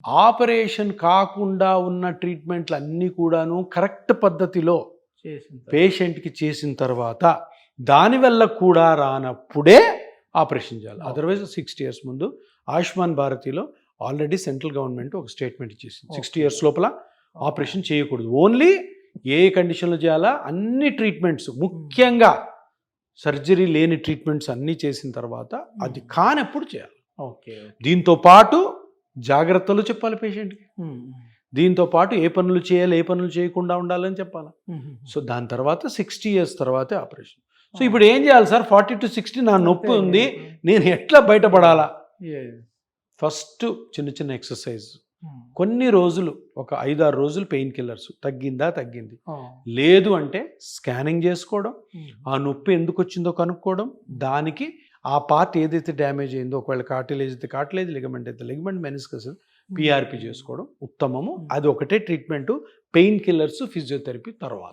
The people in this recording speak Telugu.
ఆపరేషన్ కాకుండా ఉన్న ట్రీట్మెంట్లు అన్నీ కూడాను కరెక్ట్ పద్ధతిలో పేషెంట్కి చేసిన తర్వాత దానివల్ల కూడా రానప్పుడే ఆపరేషన్ చేయాలి. అదర్వైజ్ 60 years ముందు ఆయుష్మాన్ భారతిలో ఆల్రెడీ సెంట్రల్ గవర్నమెంట్ ఒక స్టేట్మెంట్ ఇచ్చేసింది. 60 years లోపల ఆపరేషన్ చేయకూడదు. ఓన్లీ ఏ కండిషన్లో చేయాలా అన్ని ట్రీట్మెంట్స్, ముఖ్యంగా సర్జరీ లేని ట్రీట్మెంట్స్ అన్నీ చేసిన తర్వాత అది కానప్పుడు చేయాలి. దీంతో పాటు జాగ్రత్తలు చెప్పాలి పేషెంట్కి. దీంతో పాటు ఏ పనులు చేయాలి, ఏ పనులు చేయకుండా ఉండాలని చెప్పాలి. సో దాని తర్వాత 60 years తర్వాతే ఆపరేషన్. సో ఇప్పుడు ఏం చేయాలి సార్? 40 to 60 నా నొప్పి ఉంది, నేను ఎట్లా బయటపడాలా? ఫస్ట్ చిన్న చిన్న ఎక్సర్సైజ్, కొన్ని రోజులు ఒక 5-6 రోజులు పెయిన్ కిల్లర్స్, తగ్గింది లేదు అంటే స్కానింగ్ చేసుకోవడం, ఆ నొప్పి ఎందుకు వచ్చిందో కనుక్కోవడం, దానికి ఆ పార్ట్ ఏదైతే డ్యామేజ్ అయిందో, ఒకవేళ కార్టిలేజ్ అయితే కార్టిలేజ్, లిగమెంట్ అయితే లిగమెంట్, మెనిస్కస్ PRP చేసుకోవడం ఉత్తమము. అది ఒకటే ట్రీట్మెంటు, పెయిన్ కిల్లర్స్, ఫిజియోథెరపీ తర్వాత.